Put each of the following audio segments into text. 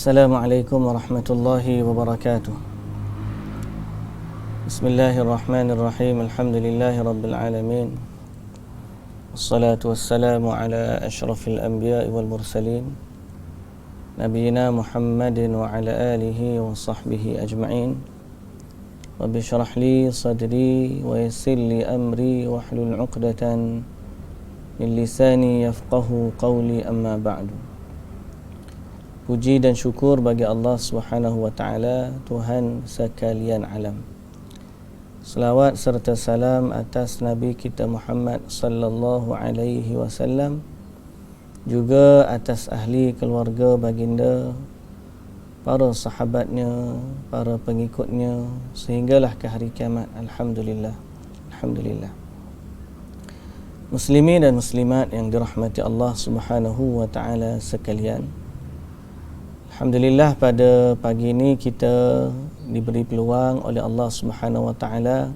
Assalamualaikum warahmatullahi wabarakatuh. Bismillahirrahmanirrahim. Alhamdulillahi rabbil alamin. Wassalatu wassalamu ala asyrafil anbiya'i wal mursalin Nabiyyina Muhammadin wa ala alihi wa sahbihi ajma'in. Rabbi syrah li sadri wa yassir li amri wahlul 'uqdatan min lisani yafqahu qawli, amma ba'du. Puji dan syukur bagi Allah Subhanahu wa taala, Tuhan sekalian alam. Selawat serta salam atas Nabi kita Muhammad sallallahu alaihi wasallam, juga atas ahli keluarga baginda, para sahabatnya, para pengikutnya sehinggalah ke hari kiamat. Alhamdulillah. Alhamdulillah. Muslimin dan muslimat yang dirahmati Allah Subhanahu wa taala sekalian, alhamdulillah pada pagi ini kita diberi peluang oleh Allah Subhanahu wa taala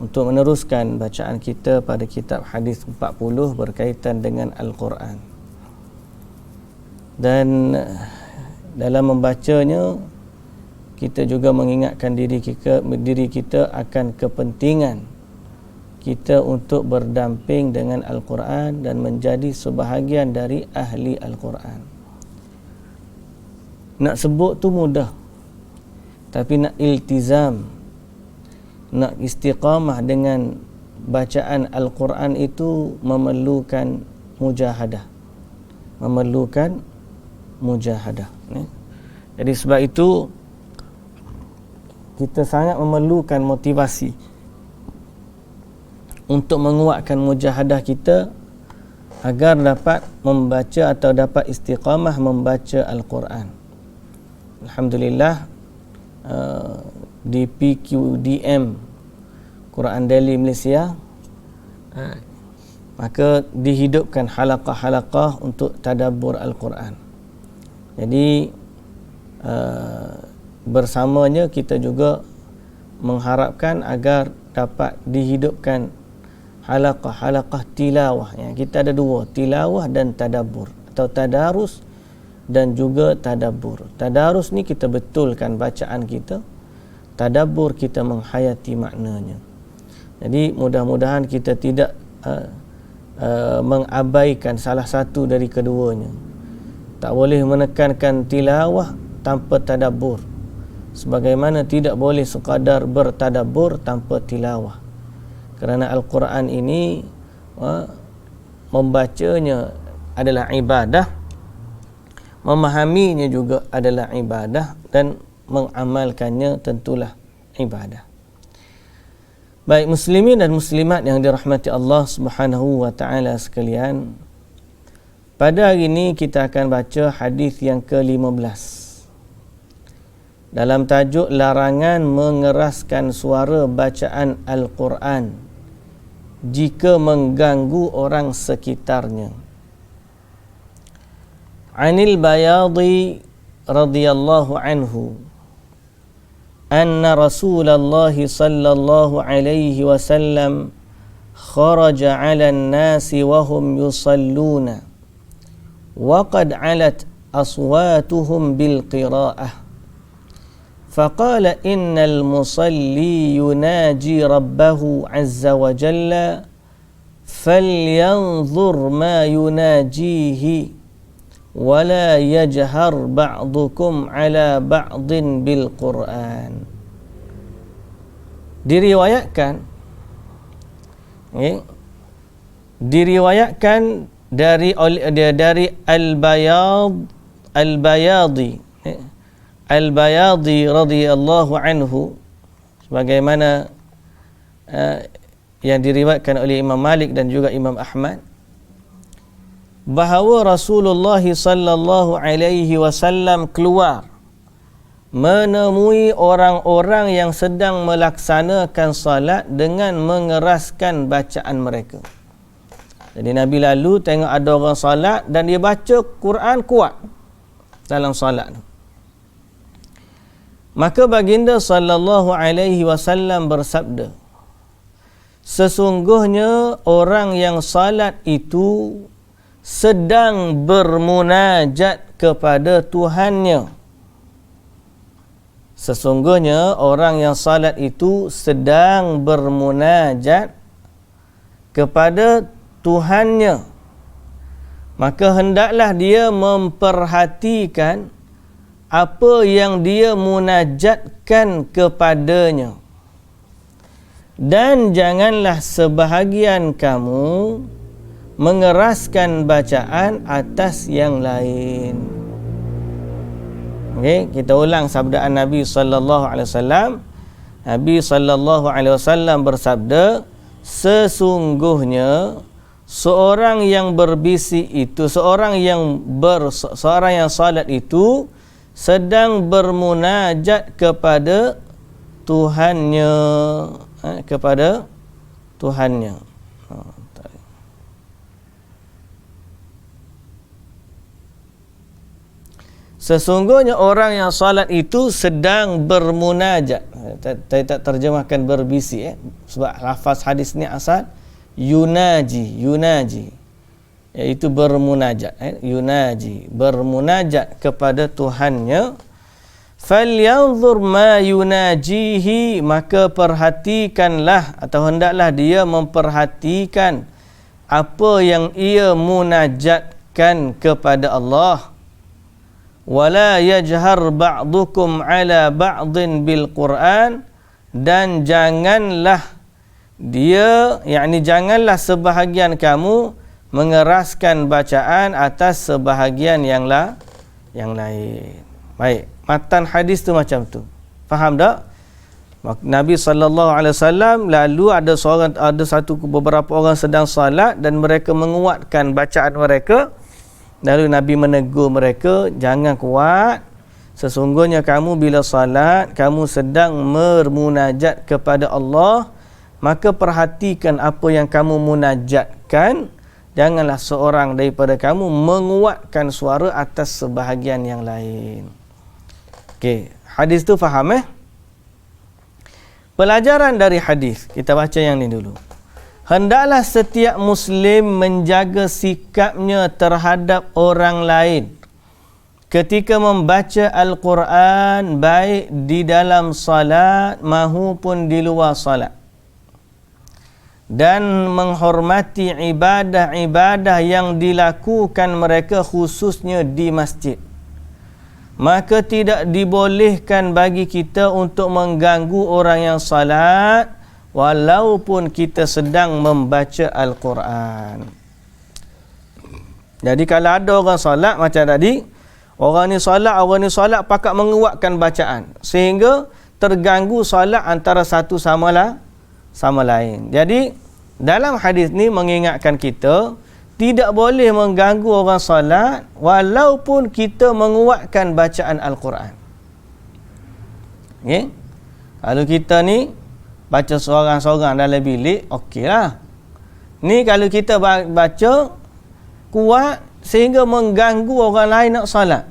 untuk meneruskan bacaan kita pada kitab hadis 40 berkaitan dengan Al-Quran. Dan dalam membacanya kita juga mengingatkan diri kita akan kepentingan kita untuk berdamping dengan Al-Quran dan menjadi sebahagian dari ahli Al-Quran. Nak sebut tu mudah, tapi nak iltizam, nak istiqamah dengan bacaan Al-Quran itu memerlukan mujahadah. Jadi sebab itu kita sangat memerlukan motivasi untuk menguatkan mujahadah kita agar dapat membaca atau dapat istiqamah membaca Al-Quran. Alhamdulillah, di PQDM Quran Daily Malaysia, maka dihidupkan halaqah-halaqah untuk tadabbur Al-Quran. Jadi bersamanya kita juga mengharapkan agar dapat dihidupkan halaqah-halaqah tilawah. Kita ada dua, tilawah dan tadabbur, atau tadarus dan juga tadabbur. Tadarus ni kita betulkan bacaan kita, tadabbur kita menghayati maknanya. Jadi mudah-mudahan kita tidak mengabaikan salah satu dari keduanya. Tak boleh menekankan tilawah tanpa tadabbur, sebagaimana tidak boleh sekadar bertadabbur tanpa tilawah. Kerana Al-Quran ini membacanya adalah ibadah, memahaminya juga adalah ibadah, dan mengamalkannya tentulah ibadah. Baik muslimin dan muslimat yang dirahmati Allah Subhanahu wa taala sekalian, pada hari ini kita akan baca hadis yang ke-15 dalam tajuk larangan mengeraskan suara bacaan Al-Quran jika mengganggu orang sekitarnya. Anil Bayadi radhiyallahu anhu anna Rasulullah sallallahu alaihi wasallam kharaja 'ala an-nasi wa hum yusalluna wa qad 'alat aswatuhum bil qira'ah faqala innal musalli yunaji rabbahu 'azza wa jalla falyanzur ma yunajihi wala yajhar ba'dukum ala ba'din bil Quran. Diriwayatkan dari Al-Bayadi radhiyallahu anhu, sebagaimana yang diriwayatkan oleh Imam Malik dan juga Imam Ahmad, bahawa Rasulullah sallallahu alaihi wasallam keluar menemui orang-orang yang sedang melaksanakan salat dengan mengeraskan bacaan mereka. Jadi Nabi lalu tengok ada orang salat dan dia baca Quran kuat dalam salat. Maka baginda sallallahu alaihi wasallam bersabda, sesungguhnya orang yang salat itu sedang bermunajat kepada Tuhannya. Sesungguhnya orang yang salat itu sedang bermunajat kepada Tuhannya. Maka hendaklah dia memperhatikan apa yang dia munajatkan kepadanya. Dan janganlah sebahagian kamu mengeraskan bacaan atas yang lain. Okey, kita ulang sabdaan Nabi sallallahu alaihi wasallam. Nabi sallallahu alaihi wasallam bersabda, sesungguhnya seorang yang berbisik itu, seorang yang salat itu sedang bermunajat kepada Tuhannya, kepada Tuhannya. Sesungguhnya orang yang salat itu sedang bermunajat. Saya tak terjemahkan berbisik sebab lafaz hadis ni asal yunaji, iaitu bermunajat, yunaji, bermunajat kepada Tuhannya. Falyanzur ma yunajihi, maka perhatikanlah atau hendaklah dia memperhatikan apa yang ia munajatkan kepada Allah. Wala yajhar ba'dukum ala ba'din bil Quran, dan janganlah dia, janganlah sebahagian kamu mengeraskan bacaan atas sebahagian yang lain. Baik, matan hadis tu macam tu. Faham tak? Nabi sallallahu alaihi wasallam lalu ada beberapa orang sedang salat dan mereka menguatkan bacaan mereka. Lalu Nabi menegur mereka, jangan kuat. Sesungguhnya kamu bila salat, kamu sedang bermunajat kepada Allah, maka perhatikan apa yang kamu munajatkan. Janganlah seorang daripada kamu menguatkan suara atas sebahagian yang lain. Okey, hadis tu faham Pelajaran dari hadis, kita baca yang ni dulu. Hendaklah setiap Muslim menjaga sikapnya terhadap orang lain ketika membaca Al-Quran, baik di dalam salat maupun di luar salat, dan menghormati ibadah-ibadah yang dilakukan mereka khususnya di masjid. Maka tidak dibolehkan bagi kita untuk mengganggu orang yang salat walaupun kita sedang membaca Al-Quran. Jadi kalau ada orang solat macam tadi, orang ni solat pakat menguatkan bacaan sehingga terganggu solat antara satu sama lain. Jadi dalam hadis ni mengingatkan kita tidak boleh mengganggu orang solat walaupun kita menguatkan bacaan Al-Quran. Okay? Kalau kita ni baca seorang-seorang dalam bilik, okeylah. Ni kalau kita baca kuat sehingga mengganggu orang lain nak salat,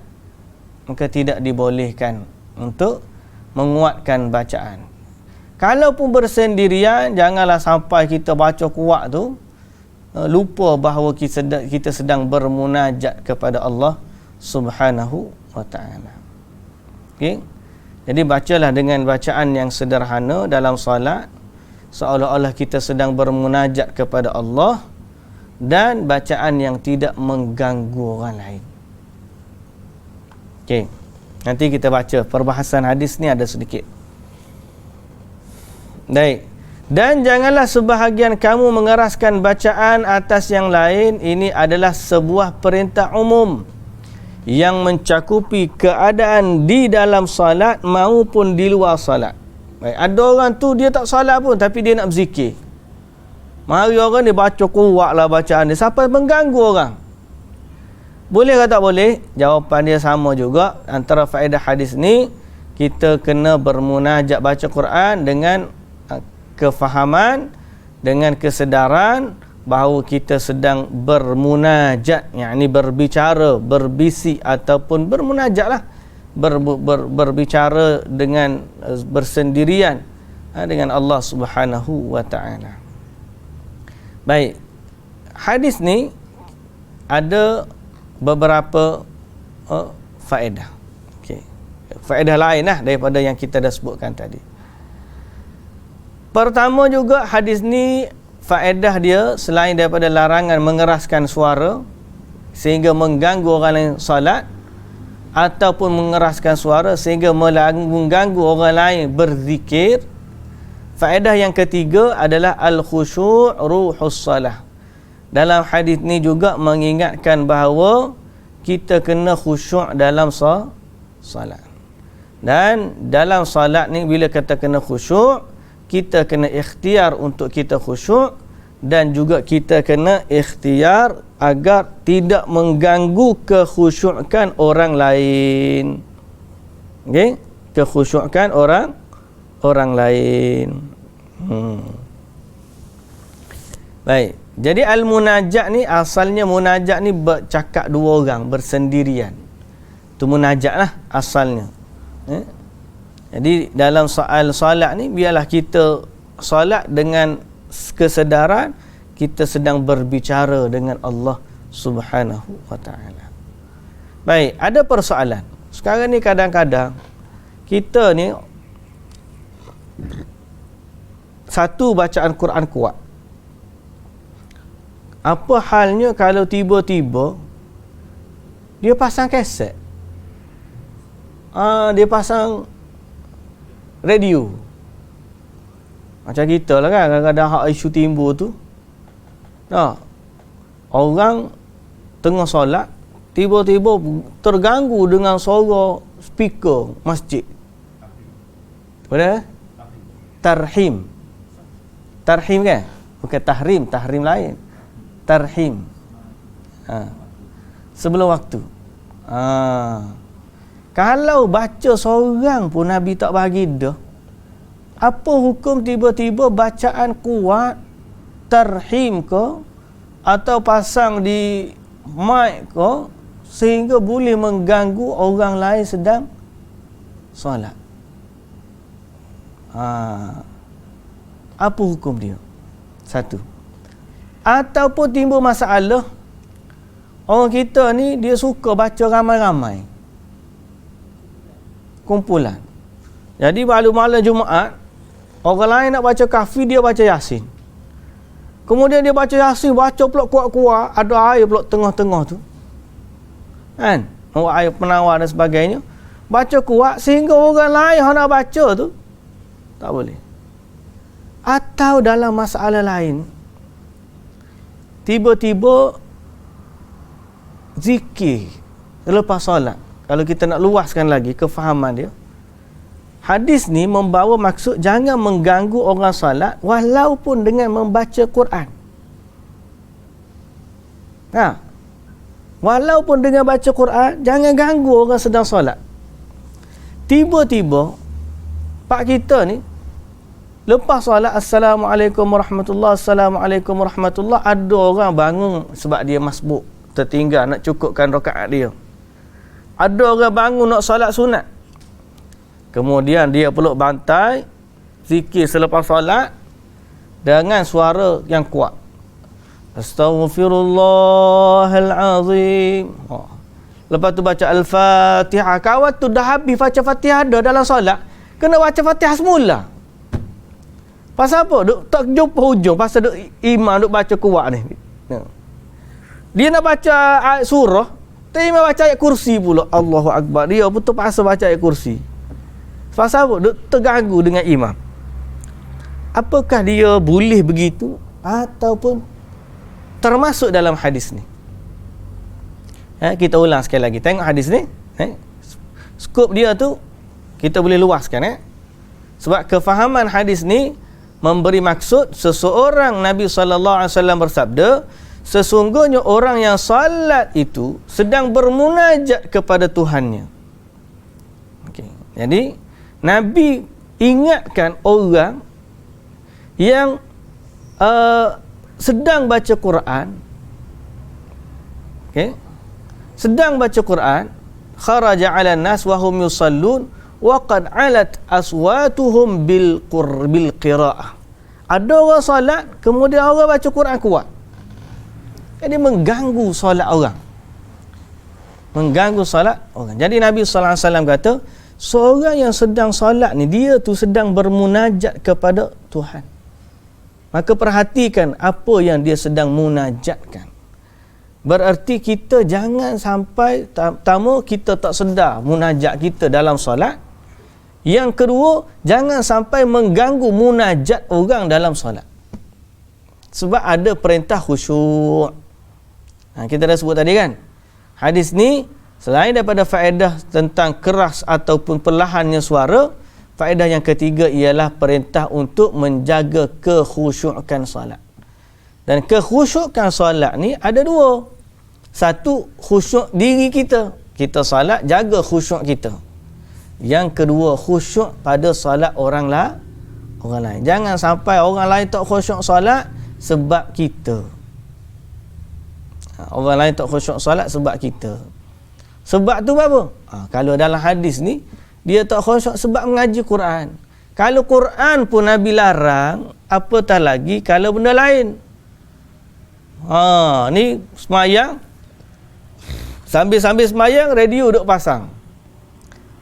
maka tidak dibolehkan untuk menguatkan bacaan. Kalaupun bersendirian, janganlah sampai kita baca kuat tu lupa bahawa kita sedang bermunajat kepada Allah Subhanahu wa ta'ala. Okey? Jadi bacalah dengan bacaan yang sederhana dalam salat, seolah-olah kita sedang bermunajat kepada Allah, dan bacaan yang tidak mengganggu orang lain. Okey. Nanti kita baca perbahasan hadis ni ada sedikit. Baik. Dan janganlah sebahagian kamu mengeraskan bacaan atas yang lain. Ini adalah sebuah perintah umum yang mencakupi keadaan di dalam salat maupun di luar salat. Baik, ada orang tu dia tak salat pun tapi dia nak berzikir. Mari orang ni baca kuatlah bacaan dia sampai mengganggu orang. Boleh ke tak boleh? Jawapan dia sama juga. Antara faedah hadis ni, kita kena bermunajat baca Quran dengan kefahaman, dengan kesedaran bahawa kita sedang bermunajat, yakni berbicara, berbisik ataupun bermunajatlah, berbicara dengan bersendirian dengan Allah Subhanahu wa ta'ala. Baik, hadis ni ada beberapa faedah. Okey. Faedah lain lah daripada yang kita dah sebutkan tadi. Pertama juga hadis ni faedah dia selain daripada larangan mengeraskan suara sehingga mengganggu orang lain solat ataupun mengeraskan suara sehingga mengganggu orang lain berzikir, faedah yang ketiga adalah al-khusyu' ruhus salah. Dalam hadis ni juga mengingatkan bahawa kita kena khusyuk dalam solat. Dan dalam solat ni bila kata kena khusyuk, kita kena ikhtiar untuk kita khusyuk dan juga kita kena ikhtiar agar tidak mengganggu kekhusyukan orang lain. Okey? Kekhusyukan orang lain. Baik. Jadi al-munajat ni asalnya munajat ni bercakap dua orang bersendirian. Tu munajat lah asalnya. Jadi dalam soal solat ni biarlah kita solat dengan kesedaran kita sedang berbicara dengan Allah Subhanahu wa taala. Baik, ada persoalan. Sekarang ni kadang-kadang kita ni satu bacaan Quran kuat. Apa halnya kalau tiba-tiba dia pasang kaset? Dia pasang radio. Macam kita lah kan, kadang-kadang hak isu timbul tu. Orang tengah solat, tiba-tiba terganggu dengan suara speaker masjid. Apa? Tarhim. Tarhim kan? Bukan tahrim, tahrim lain. Tarhim. Sebelum waktu. Kalau baca seorang pun Nabi tak bagi dah. Apa hukum tiba-tiba bacaan kuat tarhim ke atau pasang di mic ke sehingga boleh mengganggu orang lain sedang solat? Apa hukum dia? Satu. Ataupun timbul masalah orang kita ni dia suka baca ramai-ramai kumpulan. Jadi malam Jumaat orang lain nak baca kahfi, dia baca Yasin. Kemudian dia baca Yasin, baca pula kuat-kuat, ada air pula tengah-tengah tu. Kan? Air penawar dan sebagainya. Baca kuat sehingga orang lain yang nak baca tu tak boleh. Atau dalam masalah lain tiba-tiba zikir lepas solat. Kalau kita nak luaskan lagi kefahaman dia, hadis ni membawa maksud jangan mengganggu orang solat walaupun dengan membaca Quran. Walaupun dengan baca Quran, jangan ganggu orang sedang solat. Tiba-tiba pak kita ni lepas solat, Assalamualaikum warahmatullahi, Assalamualaikum warahmatullahi, ada orang bangun sebab dia masbuk, tertinggal nak cukupkan rakaat dia. Ada orang bangun nak solat sunat. Kemudian dia peluk bantai, zikir selepas solat dengan suara yang kuat. Astaghfirullahalazim. Lepas tu baca Al-Fatihah. Kawan tu dah habis baca Fatihah dah dalam solat, kena baca Fatihah semula. Pasal apa? Duk tak jumpa hujung. Pasal duk imam duk baca kuat ni. Dia nak baca ayat surah, terima baca ayat kursi pula. Allahu Akbar. Dia pun terpaksa baca ayat kursi. Pasal apa? Duk terganggu dengan imam. Apakah dia boleh begitu ataupun termasuk dalam hadis ni? Kita ulang sekali lagi. Tengok hadis ni. Skop dia tu kita boleh luaskan. Sebab kefahaman hadis ni memberi maksud seseorang, Nabi SAW bersabda, sesungguhnya orang yang salat itu sedang bermunajat kepada Tuhannya. Okay. Jadi Nabi ingatkan orang yang sedang baca Quran, sedang baca Quran, kharaja 'alan nas wa hum yusallun wa qad 'alat aswatuhum bil qiraah. Ada orang solat, kemudian orang baca Quran kuat. Jadi mengganggu solat orang. mengganggu solat orang. Jadi Nabi sallallahu alaihi wasallam kata, seorang yang sedang solat ni dia tu sedang bermunajat kepada Tuhan. Maka perhatikan apa yang dia sedang munajatkan. Berarti kita jangan sampai pertama kita tak sedar munajat kita dalam solat. Yang kedua, jangan sampai mengganggu munajat orang dalam solat. Sebab ada perintah khusyuk. Kita dah sebut tadi kan. Hadis ni selain daripada faedah tentang keras ataupun perlahannya suara, faedah yang ketiga ialah perintah untuk menjaga kekhusyukan solat. Dan kekhusyukan solat ni ada dua. Satu, khusyuk diri kita. Kita solat, jaga khusyuk kita. Yang kedua, khusyuk pada solat orang lain. Jangan sampai orang lain tak khusyuk solat sebab kita. Orang lain tak khusyuk solat sebab kita. Sebab tu apa? Kalau dalam hadis ni, dia tak khusyuk sebab mengaji Quran. Kalau Quran pun Nabi larang, apatah lagi kalau benda lain. Ni semayang, sambil-sambil semayang, radio duk pasang.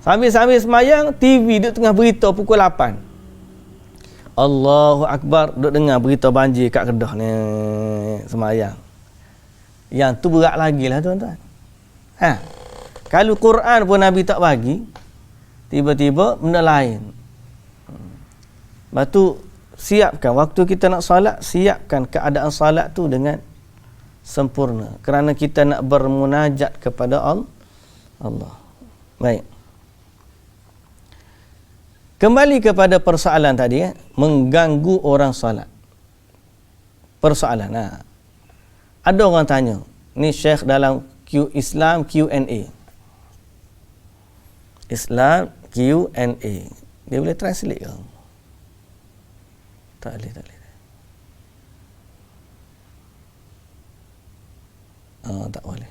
Sambil-sambil semayang, TV duk tengah berita pukul 8. Allahu Akbar, duk dengar berita banjir kat Kedah ni, semayang. Yang tu berat lagi lah tuan-tuan. Kalau Quran pun Nabi tak bagi, tiba-tiba benda lain. Lepas tu, siapkan waktu kita nak solat, siapkan keadaan solat tu dengan sempurna. Kerana kita nak bermunajat kepada Allah. Baik. Kembali kepada persoalan tadi, mengganggu orang solat. Persoalan. Ada orang tanya, ni Syekh dalam Islam Q&A. Islam Q&A. Dia boleh translate ke? Tak boleh. Tak boleh.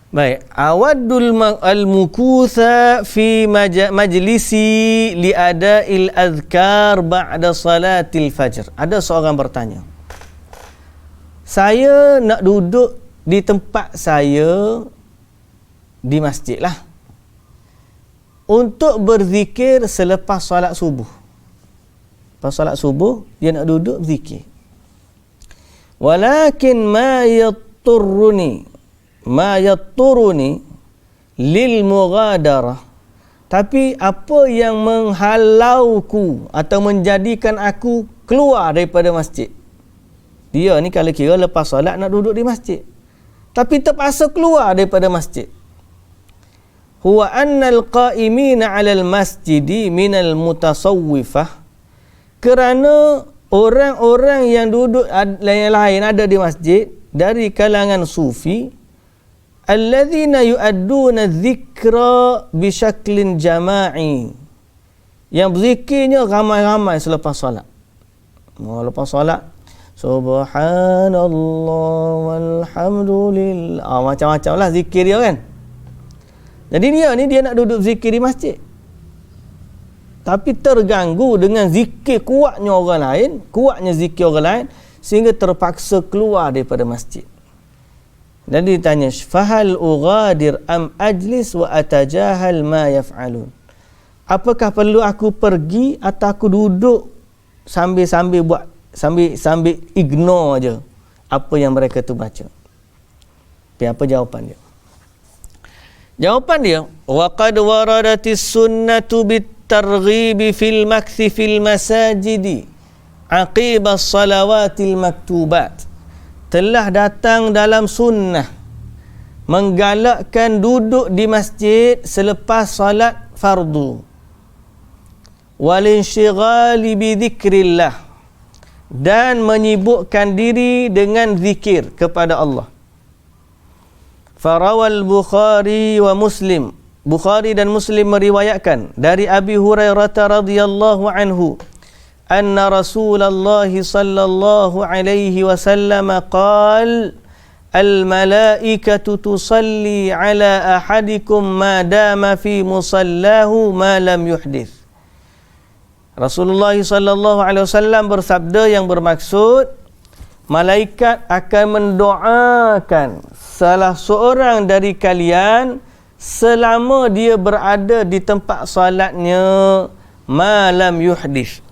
Baik, awaddul al-mukutha fi majlisi li ada'il azkar ba'da salatil fajr. Ada seorang bertanya, saya nak duduk di tempat saya di masjid lah untuk berzikir selepas solat subuh. Lepas solat subuh dia nak duduk zikir. Walakin ma yatturuni lil mughadarah, tapi apa yang menghalauku atau menjadikan aku keluar daripada masjid. Dia ni kalau kira lepas solat nak duduk di masjid, tapi terpaksa keluar daripada masjid. Huwa annal qa'imina 'alal masjidi minal mutasawwifah, kerana orang-orang yang duduk lain ada di masjid dari kalangan sufi, alladzina yu'adduna dzikra bisyaklin jama'i, yang berzikirnya ramai-ramai selepas solat. Lepas solat, subhanallah walhamdulillah, macam-macam lah zikir dia kan. Jadi dia nak duduk zikir di masjid, tapi terganggu dengan zikir kuatnya orang lain, kuatnya zikir orang lain, sehingga terpaksa keluar daripada masjid. Dan ditanya, fahal ughadir am ajlis wa atajahal ma yaf'alun, apakah perlu aku pergi atau aku duduk sambil buat, sambil ignore je apa yang mereka tu baca. Tapi apa jawapan dia? Jawapan dia, wa qad waradatis sunnatu bitarghibi fil makthi fil masajidi aqibas salawatil maktubat. Telah datang dalam sunnah menggalakkan duduk di masjid selepas salat fardu, walinsyghali bidzikrillah, dan menyibukkan diri dengan zikir kepada Allah. Farawal Bukhari wa Muslim, Bukhari dan Muslim meriwayatkan dari Abi Hurairah radhiyallahu anhu, anna Rasulullah sallallahu alaihi wasallam qala al-malaikatu tusalli ala ahadikum ma dama fi musallahu ma lam yuhdith. Rasulullah sallallahu alaihi wasallam bersabda yang bermaksud malaikat akan mendoakan salah seorang dari kalian selama dia berada di tempat solatnya malam yuhdis,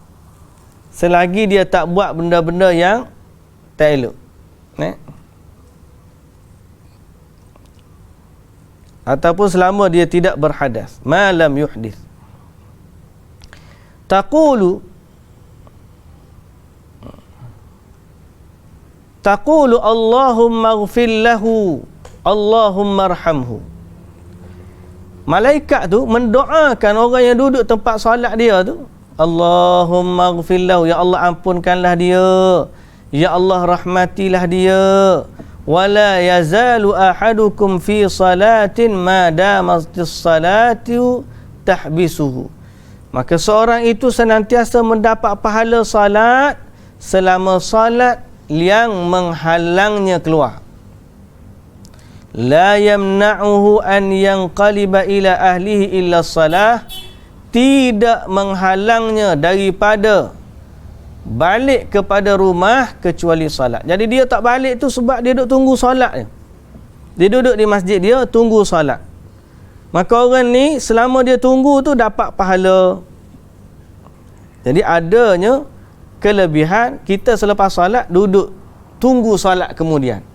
selagi dia tak buat benda-benda yang tak elok, ataupun selama dia tidak berhadas, malam yuhdis. Taqulu Allahumma ighfir lahu, Allahumma arhamhu. Malaikat tu mendoakan orang yang duduk tempat solat dia tu, Allahumma ighfir lahu, ya Allah ampunkanlah dia, ya Allah rahmatilah dia. Wala yazalu ahadukum fi salatin ma damatis salatu tahbisuhu. Maka seorang itu senantiasa mendapat pahala salat selama salat yang menghalangnya keluar. La yamna'uhu an yanqaliba ila ahlihi illa salah, tidak menghalangnya daripada balik kepada rumah kecuali salat. Jadi dia tak balik tu sebab dia duduk tunggu salat je. Dia duduk di masjid dia tunggu salat. Maka orang ni selama dia tunggu tu dapat pahala. Jadi adanya kelebihan kita selepas solat duduk tunggu solat kemudian.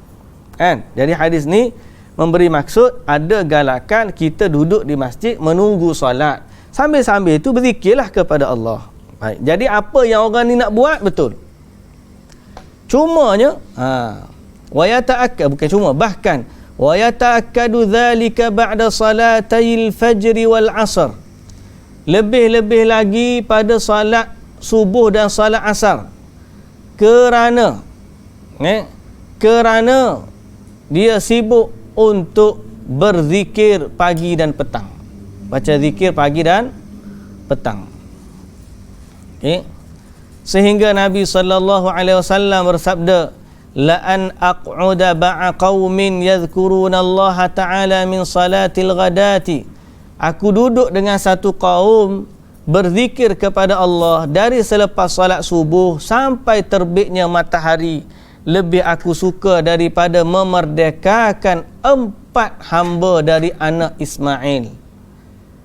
Kan? Jadi hadis ni memberi maksud ada galakan kita duduk di masjid menunggu solat. Sambil-sambil itu berzikirlah kepada Allah. Baik. Jadi apa yang orang ni nak buat betul. Cumanya wa yata'akkad, bukan cuma, bahkan wa yata'akkadu dzalika ba'da salatayil fajr wal 'asr. Lebih-lebih lagi pada salat subuh dan salat asar. Kerana dia sibuk untuk berzikir pagi dan petang. Baca zikir pagi dan petang. Sehingga Nabi sallallahu alaihi wasallam bersabda, la an aq'uda ba'a qaumin yadhkuruna Allah ta'ala min salatil ghadati. Aku duduk dengan satu kaum berzikir kepada Allah dari selepas salat subuh sampai terbitnya matahari, lebih aku suka daripada memerdekakan 4 hamba dari anak Ismail.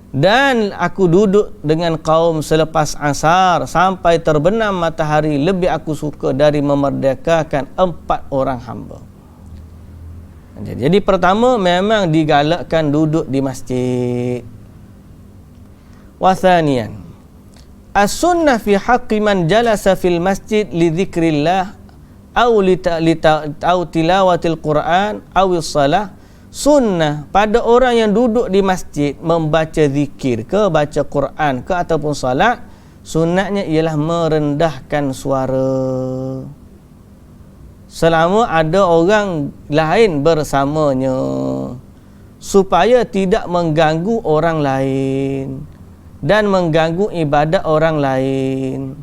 Dan aku duduk dengan kaum selepas asar sampai terbenam matahari, lebih aku suka dari memerdekakan 4 orang hamba. Jadi pertama memang digalakkan duduk di masjid. Wa thaniyan as-sunnah fi haqqi man jalasa fil masjid li dzikrillah aw tilawatil Quran aw shalah. Sunnah pada orang yang duduk di masjid membaca zikir ke, baca Quran ke ataupun salat, sunnahnya ialah merendahkan suara selama ada orang lain bersamanya supaya tidak mengganggu orang lain dan mengganggu ibadat orang lain.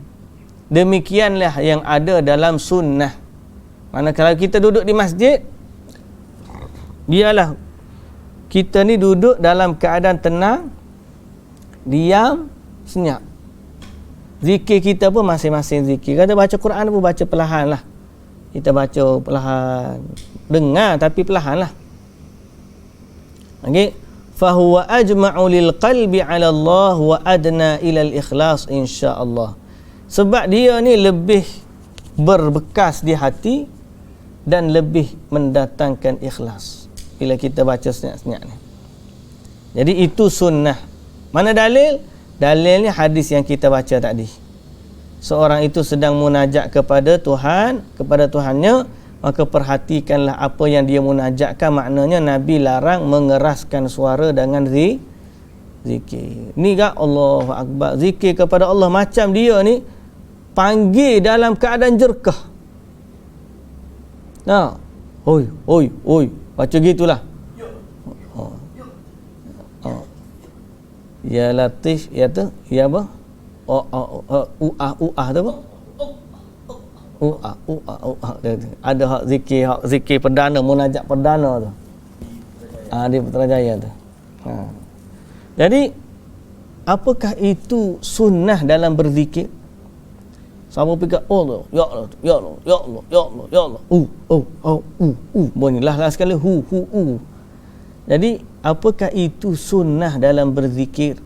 Demikianlah yang ada dalam sunnah. Manakala kita duduk di masjid, biarlah kita ni duduk dalam keadaan tenang, diam, senyap. Zikir kita pun masing-masing zikir. Kata baca Quran pun baca perlahan lah. Kita baca perlahan, dengar tapi perlahan lah. Okay. Fahuwa ajma'u lil qalbi 'ala Allah wa adna ila al-ikhlas insya-Allah. Sebab dia ni lebih berbekas di hati dan lebih mendatangkan ikhlas bila kita baca senyap-senyap ni. Jadi itu sunnah. Mana dalil? Dalilnya hadis yang kita baca tadi. Seorang itu sedang munajat kepada Tuhan, kepada Tuhannya, maka perhatikanlah apa yang dia munajatkan. Maknanya Nabi larang mengeraskan suara dengan zikir. Ni kan Allahu Akbar, zikir kepada Allah macam dia ni panggil dalam keadaan jerkah. Nah, oi, oi, oi, baca gitulah. Ya Latif, ya tu, ya apa? Uah tu apa? Ada hak zikir perdana, munajat perdana tu. Di Putrajaya tu. Jadi apakah itu sunnah dalam berzikir? Sama fikir Allah, ya Allah, ya Allah, ya Allah, ya Allah, ya Allah. Bunyilah sekali hu. Jadi, apakah itu sunnah dalam berzikir?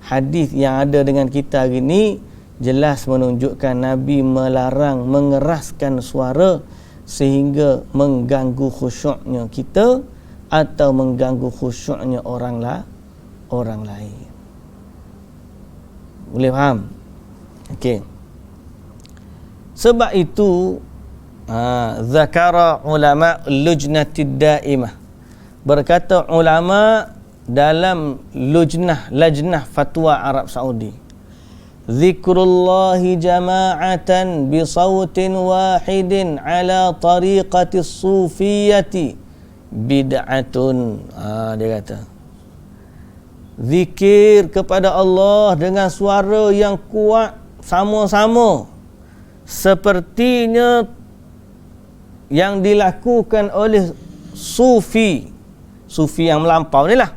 Hadis yang ada dengan kita hari ini jelas menunjukkan Nabi melarang mengeraskan suara sehingga mengganggu khusyuknya kita atau mengganggu khusyuknya orang lain. Boleh faham? Okey. Sebab itu zakara ulama lujnatid daimah, berkata ulama dalam lajnah fatwa Arab Saudi, zikrullahi jama'atan bisautin wahidin ala tariqati sufiyati bid'atun. Dia kata zikir kepada Allah dengan suara yang kuat sama-sama sepertinya yang dilakukan oleh sufi yang melampau ni lah,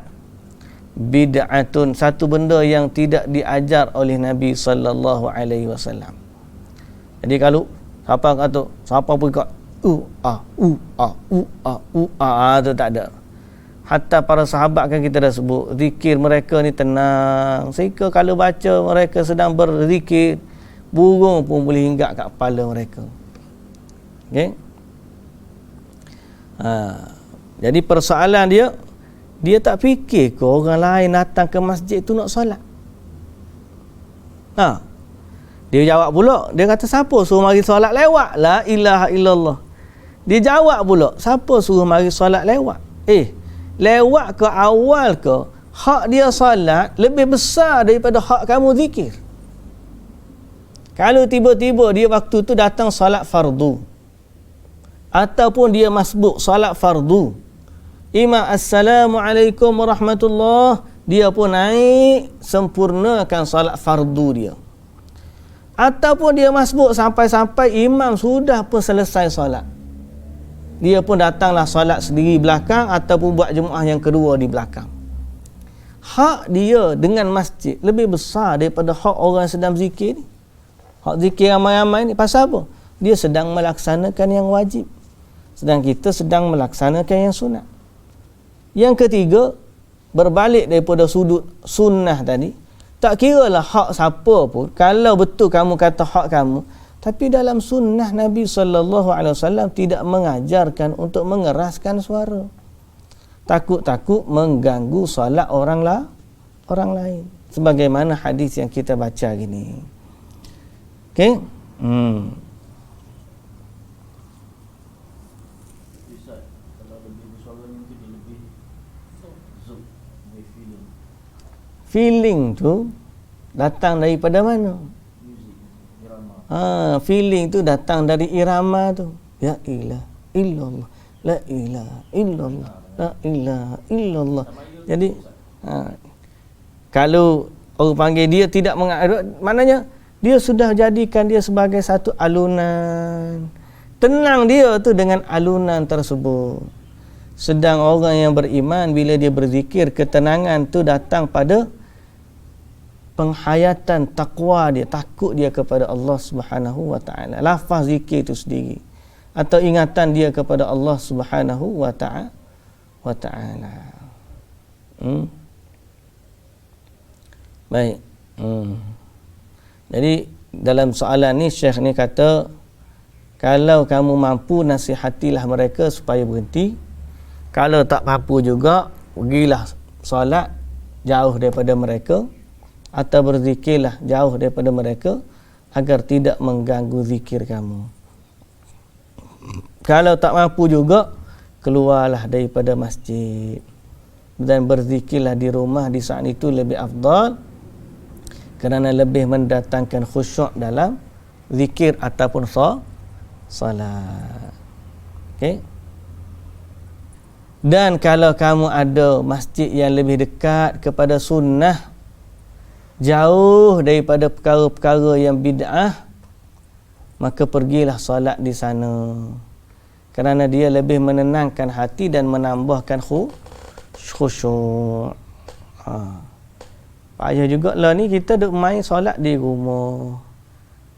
bid'atun, satu benda yang tidak diajar oleh Nabi sallallahu alaihi wasallam. Jadi kalau siapa pun kat tu tak ada. Hatta para sahabat kan kita dah sebut, zikir mereka ni tenang, sehingga kalau baca mereka sedang berzikir, burung pun boleh hinggap kat kepala mereka. Okey. Jadi persoalan dia tak fikir ke orang lain datang ke masjid tu nak solat. Dia jawab pula, dia kata siapa suruh mari solat lewat? La ilaha illallah. Dia jawab pula, siapa suruh mari solat lewat? Lewat ke awal ke, hak dia solat lebih besar daripada hak kamu zikir. Kalau tiba-tiba dia waktu tu datang solat fardu, ataupun dia masbuk solat fardu, imam assalamualaikum warahmatullah, dia pun naik sempurnakan solat fardu dia. Ataupun dia masbuk sampai-sampai imam sudah pun selesai solat, dia pun datanglah solat sendiri belakang ataupun buat jemaah yang kedua di belakang. Hak dia dengan masjid lebih besar daripada hak orang sedang zikir ni. Hak zikir ramai-ramai ni pasal apa? Dia sedang melaksanakan yang wajib, sedang kita sedang melaksanakan yang sunat. Yang ketiga, berbalik daripada sudut sunnah tadi, tak kiralah hak siapa pun, kalau betul kamu kata hak kamu, tapi dalam sunnah Nabi SAW tidak mengajarkan untuk mengeraskan suara, takut-takut mengganggu solat orang lain, sebagaimana hadis yang kita baca gini. Okey. Feeling tu datang daripada mana? Feeling tu datang dari irama tu. Ya ilah illallah, la ilaha illallah, la ilaha illallah. Jadi kalau orang panggil dia tidak maknanya dia sudah jadikan dia sebagai satu alunan. Tenang dia tu dengan alunan tersebut. Sedang orang yang beriman bila dia berzikir, ketenangan tu datang pada penghayatan takwa dia, takut dia kepada Allah Subhanahu wa taala. Lafaz zikir itu sendiri atau ingatan dia kepada Allah Subhanahu wa taala. Baik. Jadi dalam soalan ni Syekh ni kata, kalau kamu mampu nasihatilah mereka supaya berhenti. Kalau tak mampu juga, pergilah solat jauh daripada mereka atau berzikirlah jauh daripada mereka agar tidak mengganggu zikir kamu. Kalau tak mampu juga, keluarlah daripada masjid dan berzikirlah di rumah di saat itu lebih afdal, kerana lebih mendatangkan khusyuk dalam zikir ataupun salat. Okey. Dan kalau kamu ada masjid yang lebih dekat kepada sunnah, jauh daripada perkara-perkara yang bid'ah, maka pergilah solat di sana, kerana dia lebih menenangkan hati dan menambahkan khusyuk. Payah juga lah ni kita duk main solat di rumah.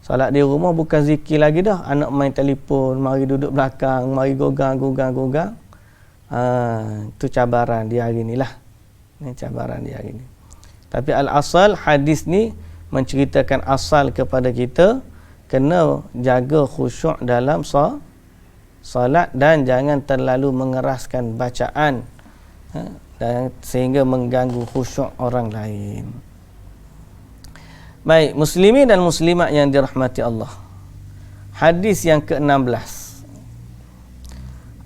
Solat di rumah bukan zikir lagi dah. Anak main telefon, mari duduk belakang, mari gogang. Itu cabaran dia hari ni lah. Ini cabaran dia hari ni. Tapi al-asal hadis ni menceritakan asal kepada kita kena jaga khusyuk dalam solat dan jangan terlalu mengeraskan bacaan dan sehingga mengganggu khusyuk orang lain. Baik, muslimin dan muslimat yang dirahmati Allah. Hadis yang ke-16.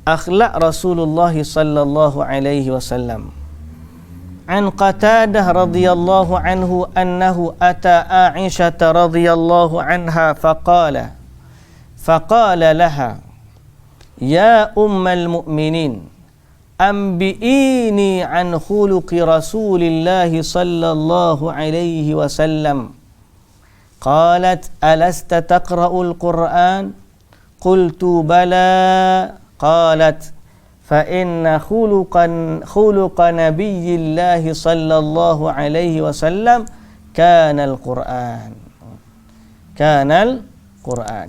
Akhlak Rasulullah sallallahu alaihi wasallam. An Qatadah radhiyallahu anhu annahu ata Aisyah radhiyallahu anha faqala laha ya ummal mu'minin anbi'ini an khuluqi Rasulillahi sallallahu alaihi wasallam. Qalat alasta taqra'ul Qur'an? Qultu bala. Qalat fa inna khuluqa nabiyyillahi sallallahu alaihi wasallam kana al-Qur'an.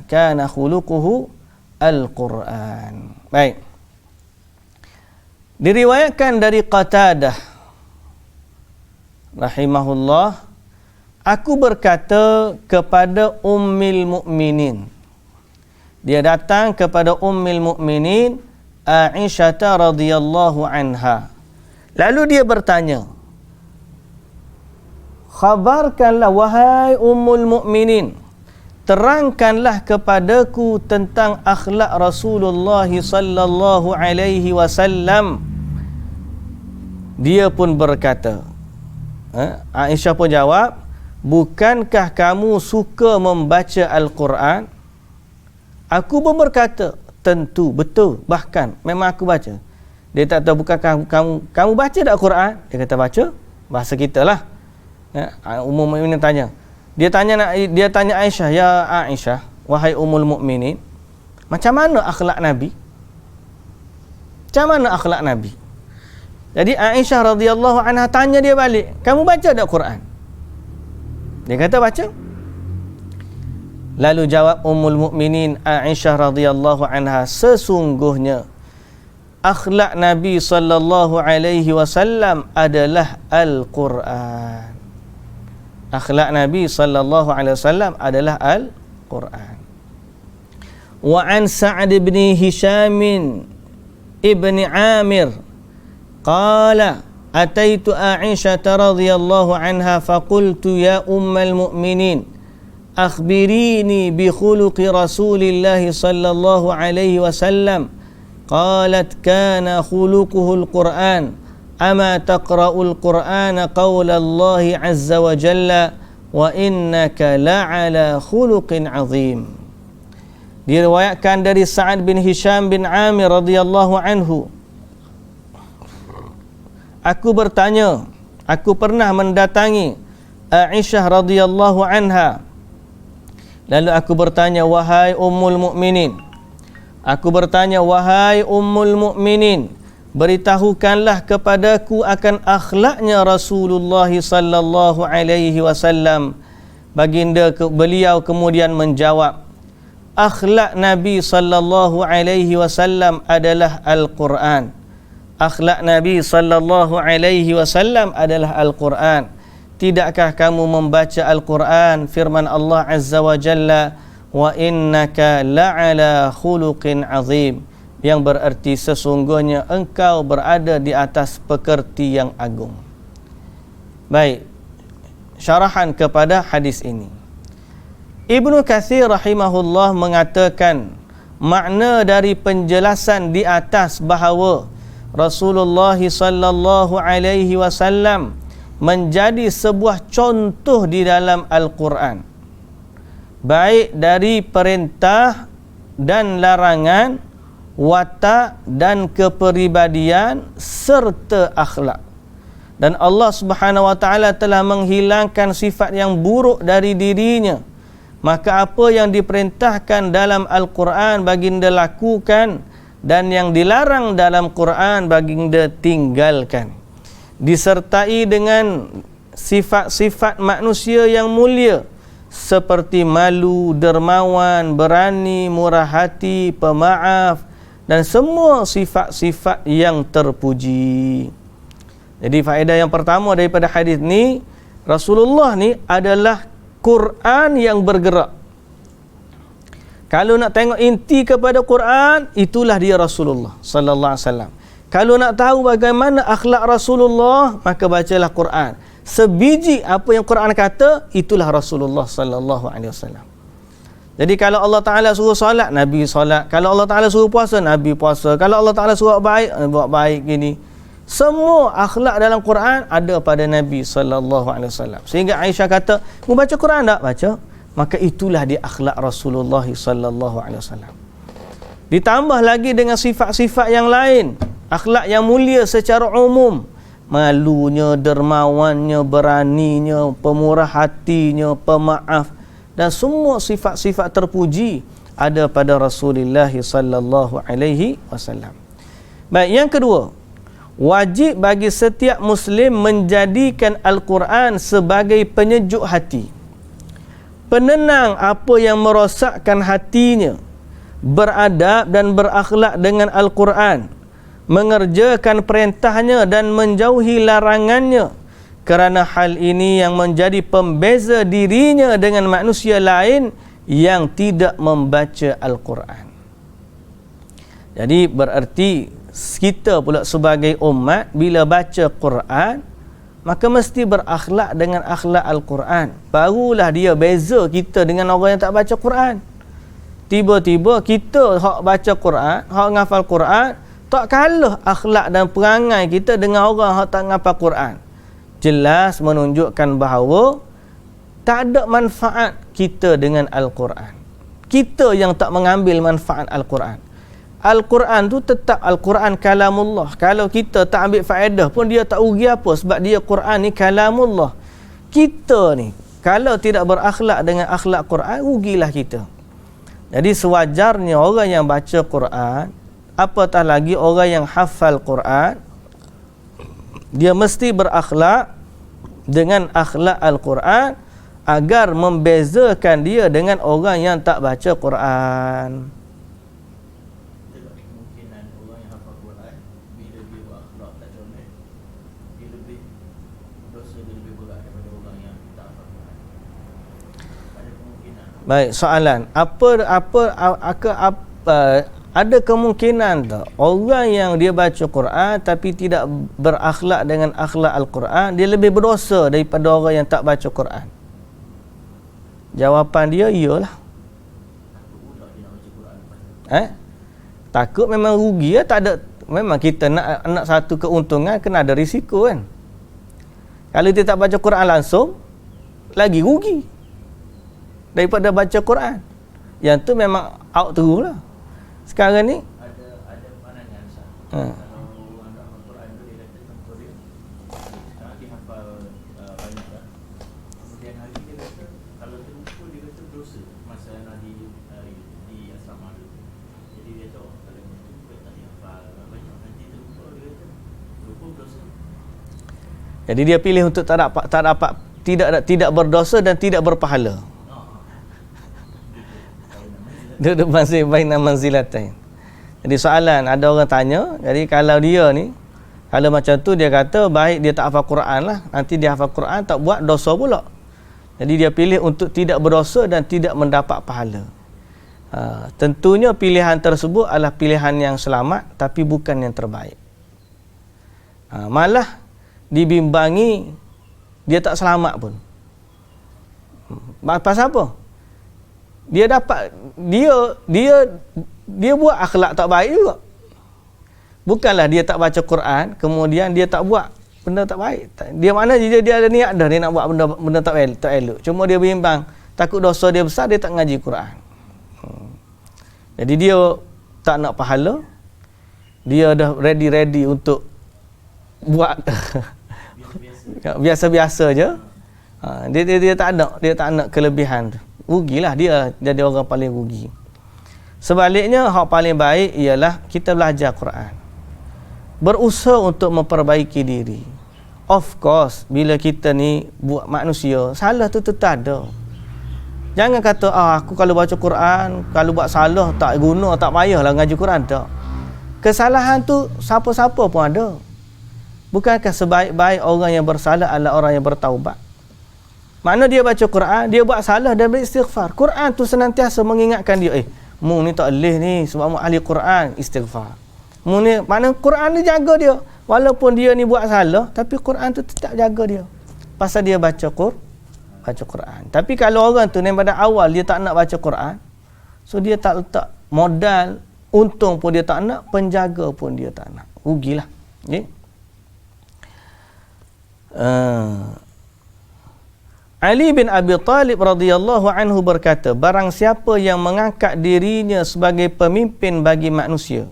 Kana khuluquhu al-Qur'an. Baik. Diriwayatkan dari Qatadah rahimahullah, aku berkata kepada Ummul Mukminin. Dia datang kepada Ummul Mukminin Aisyah radhiyallahu anha. Lalu dia bertanya, khabarkanlah wahai Ummul Mukminin, terangkanlah kepadaku tentang akhlak Rasulullah sallallahu alaihi wasallam. Dia pun berkata, Aisyah pun jawab, bukankah kamu suka membaca Al-Quran? Aku pun berkata, tentu, betul, bahkan memang aku baca. Dia tak tahu, bukankah kamu baca tak Al-Quran? Dia kata baca, bahasa kita lah. Umum mukminin tanya. Dia tanya Aisyah, ya Aisyah, wahai Ummul Mukminin, macam mana akhlak Nabi? Macam mana akhlak Nabi? Jadi Aisyah radhiyallahu anha tanya dia balik, kamu baca tak Quran? Dia kata baca. Lalu jawab Ummul Mukminin Aisyah radhiyallahu anha, sesungguhnya akhlak Nabi sallallahu alaihi wasallam adalah Al-Quran. Akhlak Nabi sallallahu alaihi wasallam adalah Al-Quran. Wa an Sa'd bin Hisham ibn Amir qala ataitu Aisyah radhiyallahu anha faqultu ya ummal mu'minin akhbirini bi khuluqi Rasulillah sallallahu alaihi wasallam. Qalat kana khuluquhu al-Quran. Ama taqra'ul Qur'ana qawla Allah azza wa jalla wa innaka la'ala khuluqin azim. Diriwayatkan dari Sa'ad bin Hisham bin Amir radhiyallahu anhu, aku bertanya, aku pernah mendatangi Aisyah radhiyallahu anha. Lalu aku bertanya, wahai Ummul Mukminin, aku bertanya, wahai Ummul Mukminin, beritahukanlah kepadaku akan akhlaknya Rasulullah sallallahu alaihi wasallam. Beliau kemudian menjawab, akhlak Nabi sallallahu alaihi wasallam adalah Al-Quran. Akhlak Nabi sallallahu alaihi wasallam adalah Al-Quran. Tidakkah kamu membaca Al-Quran? Firman Allah azza wa jalla, wa innaka la'ala khuluqin azim, yang bererti sesungguhnya engkau berada di atas pekerti yang agung. Baik, syarahan kepada hadis ini. Ibnu Katsir rahimahullah mengatakan makna dari penjelasan di atas bahawa Rasulullah sallallahu alaihi wasallam menjadi sebuah contoh di dalam Al-Quran, baik dari perintah dan larangan, watak dan kepribadian serta akhlak. Dan Allah Subhanahu wa taala telah menghilangkan sifat yang buruk dari dirinya. Maka apa yang diperintahkan dalam Al-Quran baginda lakukan, dan yang dilarang dalam Quran baginda tinggalkan. Disertai dengan sifat-sifat manusia yang mulia seperti malu, dermawan, berani, murah hati, pemaaf dan semua sifat-sifat yang terpuji. Jadi faedah yang pertama daripada hadis ni, Rasulullah ni adalah Quran yang bergerak. Kalau nak tengok inti kepada Quran, itulah dia Rasulullah sallallahu alaihi wasallam. Kalau nak tahu bagaimana akhlak Rasulullah, maka bacalah Quran. Sebiji apa yang Quran kata, itulah Rasulullah sallallahu alaihi wasallam. Jadi kalau Allah Taala suruh solat, Nabi solat. Kalau Allah Taala suruh puasa, Nabi puasa. Kalau Allah Taala suruh buat baik gini. Semua akhlak dalam Quran ada pada Nabi sallallahu alaihi wasallam. Sehingga Aisyah kata, "Mu baca Quran tak?" Baca. Maka itulah dia akhlak Rasulullah sallallahu alaihi wasallam. Ditambah lagi dengan sifat-sifat yang lain, akhlak yang mulia secara umum, malunya, dermawannya, beraninya, pemurah hatinya, pemaaf dan semua sifat-sifat terpuji ada pada Rasulullah sallallahu alaihi wasallam. Baik, yang kedua, wajib bagi setiap muslim menjadikan Al-Quran sebagai penyejuk hati, penenang apa yang merosakkan hatinya, beradab dan berakhlak dengan Al-Quran, mengerjakan perintahnya dan menjauhi larangannya, kerana hal ini yang menjadi pembeza dirinya dengan manusia lain yang tidak membaca Al-Quran. Jadi bererti kita pula sebagai umat bila baca Quran, maka mesti berakhlak dengan akhlak Al-Quran. Barulah dia beza kita dengan orang yang tak baca Quran. Tiba-tiba kita hak baca Quran, hak ngafal Quran, tak kalah akhlak dan perangai kita dengan orang yang tak ngafal Quran. Jelas menunjukkan bahawa tak ada manfaat kita dengan Al-Quran. Kita yang tak mengambil manfaat Al-Quran. Al-Quran tu tetap Al-Quran kalamullah. Kalau kita tak ambil faedah pun dia tak rugi apa, sebab dia Quran ni kalamullah. Kita ni kalau tidak berakhlak dengan akhlak Quran, rugilah kita. Jadi sewajarnya orang yang baca Quran, apatah lagi orang yang hafal Quran, dia mesti berakhlak dengan akhlak Al-Quran agar membezakan dia dengan orang yang tak baca Quran. Baik, soalan, ada kemungkinan tak orang yang dia baca Quran tapi tidak berakhlak dengan akhlak Al-Quran, dia lebih berdosa daripada orang yang tak baca Quran? Jawapan dia iyalah. Takut memang rugi ya, tak ada. Memang kita nak satu keuntungan, kena ada risiko kan. Kalau dia tak baca Quran langsung, lagi rugi daripada baca Quran. Yang tu memang out terus lah. Sekarang ni ada pandangan sah. Kalau orang tak hafal Quran tu, dia kata contoh dia sekarang dia hafal banyak lah. Kemudian hari dia kata kalau terlupa, dia kata dosa masa di asrama tu. Jadi dia tahu kalau terlupa tak dihafal banyak, nanti terlupa, dia kata terlupa dosa. Jadi dia pilih untuk tidak berdosa dan tidak berpahala. Duduk masih baina manzilatain. Jadi soalan, ada orang tanya, jadi kalau dia ni, kalau macam tu dia kata baik dia tak hafal Quran lah, nanti dia hafal Quran tak buat dosa pula. Jadi dia pilih untuk tidak berdosa dan tidak mendapat pahala. Tentunya pilihan tersebut adalah pilihan yang selamat, tapi bukan yang terbaik. Malah dibimbangi dia tak selamat pun. Pasal apa? Dia dapat dia buat akhlak tak baik juga. Bukanlah dia tak baca Quran kemudian dia tak buat benda tak baik. Dia mana dia ada niat dah dia nak buat benda tak elok. Cuma dia bimbang, takut dosa dia besar, dia tak ngaji Quran. Jadi dia tak nak pahala. Dia dah ready untuk buat biasa-biasa je. Dia tak nak kelebihan tu. Rugilah dia, jadi orang paling rugi. Sebaliknya, hak paling baik ialah kita belajar Quran, berusaha untuk memperbaiki diri. of course bila kita ni buat manusia, salah tu tetap ada. Jangan kata aku kalau baca Quran, kalau buat salah tak guna, tak payahlah ngaji Quran. Tak. Kesalahan tu siapa-siapa pun ada. Bukankah sebaik-baik orang yang bersalah adalah orang yang bertaubat? Makna dia baca Quran, dia buat salah dan beristighfar. Quran tu senantiasa mengingatkan dia, mu ni tak boleh ni sebab mu ahli Quran, istighfar. Mu ni, makna Quran ni jaga dia. Walaupun dia ni buat salah, tapi Quran tu tetap jaga dia. Pasal dia baca Quran. Tapi kalau orang tu daripada awal dia tak nak baca Quran, so dia tak letak modal, untung pun dia tak nak, penjaga pun dia tak nak. Rugilah. Okay? Ali bin Abi Talib radhiyallahu anhu berkata, barang siapa yang mengangkat dirinya sebagai pemimpin bagi manusia,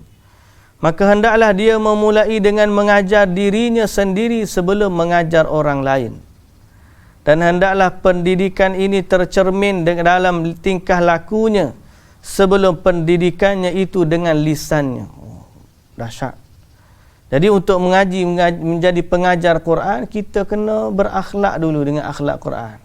maka hendaklah dia memulai dengan mengajar dirinya sendiri sebelum mengajar orang lain. Dan hendaklah pendidikan ini tercermin dalam tingkah lakunya sebelum pendidikannya itu dengan lisannya. Dahsyat. Jadi untuk menjadi pengajar Quran, kita kena berakhlak dulu dengan akhlak Quran.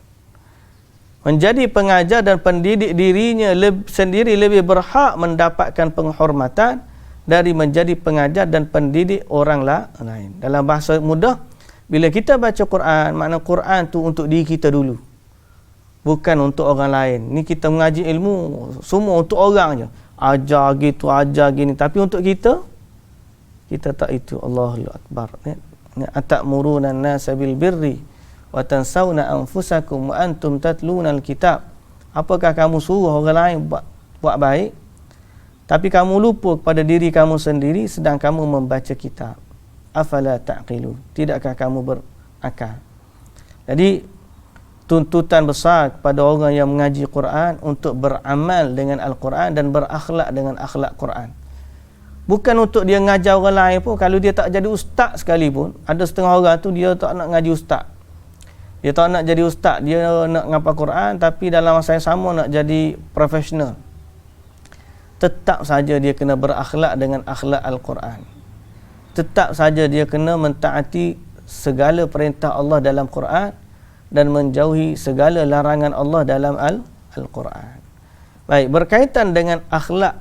Menjadi pengajar dan pendidik dirinya sendiri lebih berhak mendapatkan penghormatan dari menjadi pengajar dan pendidik orang lain. Dalam bahasa mudah, bila kita baca Quran, makna Quran tu untuk diri kita dulu. Bukan untuk orang lain. Ni kita mengaji ilmu, semua untuk orang je. Ajar gitu, ajar gini. Tapi untuk kita tak itu. Allahu Akbar. Atamuruna an-nasa bil birri wa tansawna anfusakum wa antum tatluna al-kitab. Apakah kamu suruh orang lain buat baik, tapi kamu lupa kepada diri kamu sendiri sedang kamu membaca kitab. Afala ta'qilu. Tidakkah kamu berakal? Jadi tuntutan besar kepada orang yang mengaji Quran untuk beramal dengan Al-Quran dan berakhlak dengan akhlak Quran. Bukan untuk dia ngajar orang lain pun. Kalau dia tak jadi ustaz sekalipun, ada setengah orang tu dia tak nak ngaji ustaz. Dia tak nak jadi ustaz, dia nak ngapal Quran tapi dalam masa yang sama nak jadi profesional. Tetap saja dia kena berakhlak dengan akhlak Al-Quran. Tetap saja dia kena mentaati segala perintah Allah dalam Quran dan menjauhi segala larangan Allah dalam Al-Quran. Baik, berkaitan dengan akhlak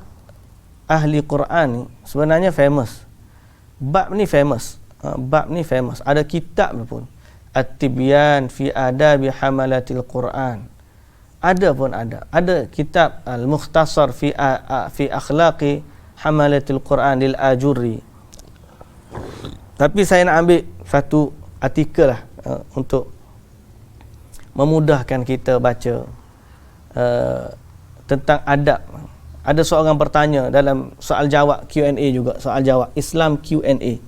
ahli Quran ni sebenarnya famous. Bab ni famous. Ada kitab pun. At-Tibyan fi adabi hamalatil Quran. Ada kitab Al-Mukhtasar fi akhlaqi hamalatil Quran lil Ajurri. Tapi saya nak ambil satu artikel lah untuk memudahkan kita baca tentang adab. Ada seorang bertanya dalam soal jawab Q&A juga, soal jawab Islam Q&A.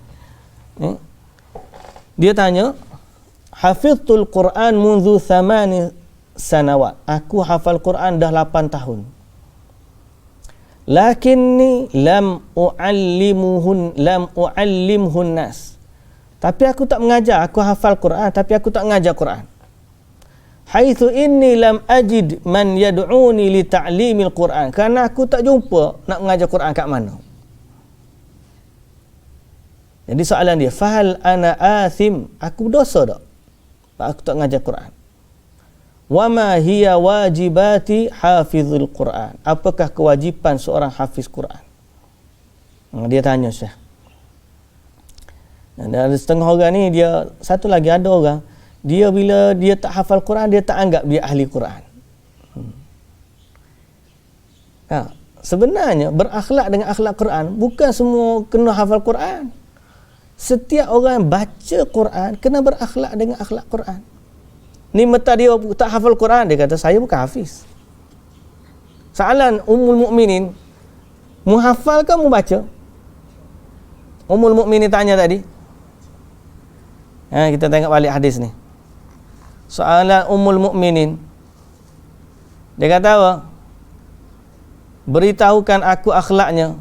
Dia tanya, hafiztul Quran mundu 8 sanawat. Aku hafal Quran dah 8 tahun. Lakinni lam uallimhun nas. Tapi aku tak mengajar, aku hafal Quran tapi aku tak mengajar Quran. Haitsu inni lam ajid man yad'uni li ta'limil Quran. Kerana aku tak jumpa nak mengajar Quran kat mana. Jadi soalan dia, fahal ana athim? Aku dosa tak? Aku tak mengajar Quran. Wa ma hiya wajibati hafizul Quran? Apakah kewajipan seorang hafiz Quran? Dia tanya Syekh. Dan ada setengah orang ni, dia satu lagi ada orang, dia bila dia tak hafal Quran, dia tak anggap dia ahli Quran. Sebenarnya berakhlak dengan akhlak Quran bukan semua kena hafal Quran. Setiap orang baca Quran kena berakhlak dengan akhlak Quran. Ni mata dia tak hafal Quran, dia kata saya bukan hafiz. Soalan Ummul Mukminin, mu hafal ke mu baca? Ummul Mukminin tanya tadi. Kita tengok balik hadis ni. Soalan Ummul Mukminin, dia kata apa? Beritahukan aku akhlaknya.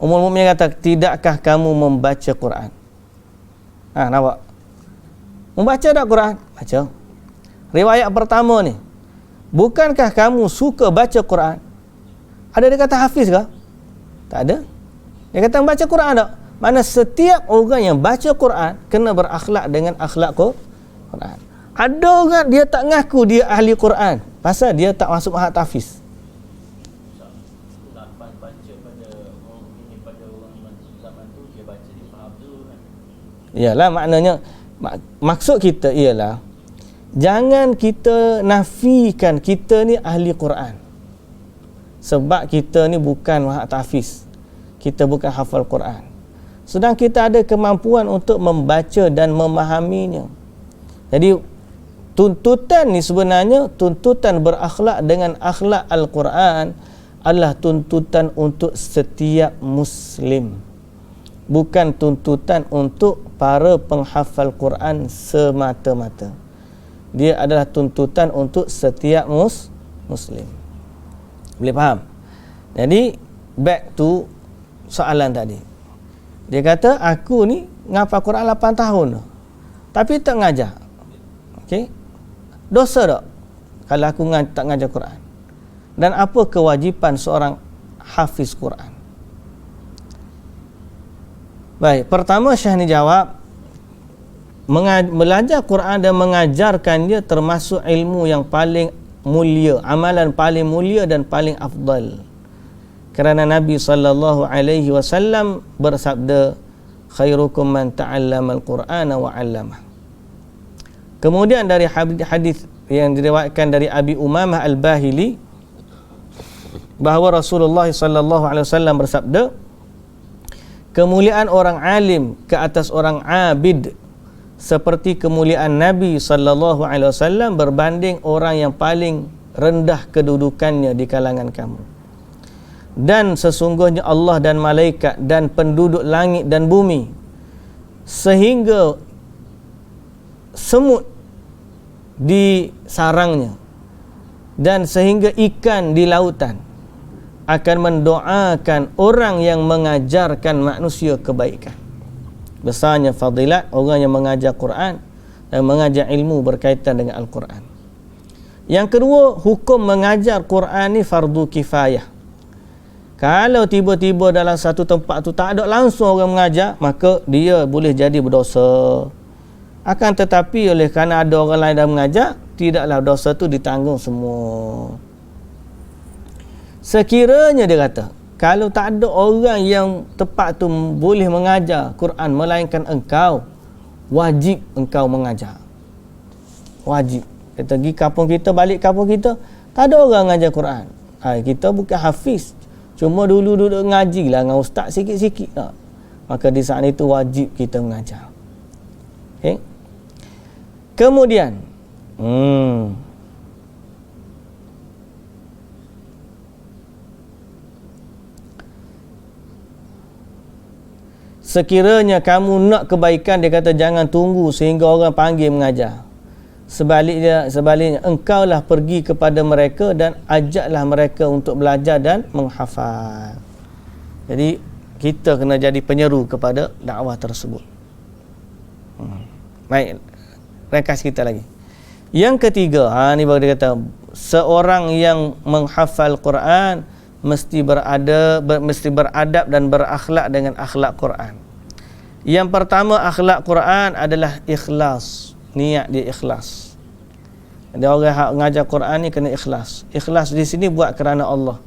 Ummul Mukminin kata, tidakkah kamu membaca Quran? Nampak? Membaca tak Quran? Baca. Riwayat pertama ni, bukankah kamu suka baca Quran? Ada dia kata hafiz ke? Tak ada. Dia kata membaca Quran tak? Mana setiap orang yang baca Quran kena berakhlak dengan akhlak Quran. Ada orang dia tak ngaku dia ahli Quran pasal dia tak masuk mahad tahfiz. Iyalah, maknanya maksud kita ialah jangan kita nafikan kita ni ahli Quran. Sebab kita ni bukan mahad tahfiz. Kita bukan hafal Quran. Sedang kita ada kemampuan untuk membaca dan memahaminya. Jadi tuntutan ni sebenarnya tuntutan berakhlak dengan akhlak Al-Quran adalah tuntutan untuk setiap Muslim. Bukan tuntutan untuk para penghafal Quran semata-mata. Dia adalah tuntutan untuk setiap Muslim. Boleh faham? Jadi back to soalan tadi. Dia kata aku ni ngapal Quran 8 tahun tapi tak ngajar. Okey? Dosa tak kalau aku tak ngajar Quran? Dan apa kewajipan seorang hafiz Quran? Baik, pertama Syekh ni jawab, belajar Quran dan mengajarkan dia termasuk ilmu yang paling mulia, amalan paling mulia dan paling afdal. Kerana Nabi SAW bersabda, khairukum man ta'allama al-Qur'ana wa 'allamah. Kemudian dari hadis yang diriwayatkan dari Abi Umamah Al-Bahili bahawa Rasulullah SAW bersabda, kemuliaan orang alim ke atas orang abid seperti kemuliaan Nabi SAW berbanding orang yang paling rendah kedudukannya di kalangan kamu. Dan sesungguhnya Allah dan malaikat dan penduduk langit dan bumi sehingga semut di sarangnya dan sehingga ikan di lautan akan mendoakan orang yang mengajarkan manusia kebaikan. Besarnya fadilat orang yang mengajar Quran dan mengajar ilmu berkaitan dengan Al-Quran. Yang kedua, hukum mengajar Quran ni fardu kifayah. Kalau tiba-tiba dalam satu tempat tu tak ada langsung orang mengajar, maka dia boleh jadi berdosa. Akan tetapi oleh kerana ada orang lain yang mengajar, tidaklah dosa tu ditanggung semua. Sekiranya dia kata, kalau tak ada orang yang tepat tu boleh mengajar Quran melainkan engkau, wajib engkau mengajar. Wajib. Kita pergi kampung kita, balik kampung kita, tak ada orang mengajar Quran. Kita bukan hafiz, cuma dulu duduk ngaji lah dengan ustaz sikit-sikit tak. Maka di saat itu wajib kita mengajar. Okay? Kemudian sekiranya kamu nak kebaikan, dia kata jangan tunggu sehingga orang panggil mengajar. Sebaliknya engkaulah pergi kepada mereka dan ajaklah mereka untuk belajar dan menghafal. Jadi kita kena jadi penyeru kepada dakwah tersebut. Baik, ringkas kita lagi. Yang ketiga, ni baru dia kata seorang yang menghafal Quran mesti beradab dan berakhlak dengan akhlak Quran. Yang pertama, akhlak Quran adalah ikhlas. Niat dia ikhlas. Dia orang yang mengajar Quran ni kena ikhlas. Ikhlas di sini buat kerana Allah.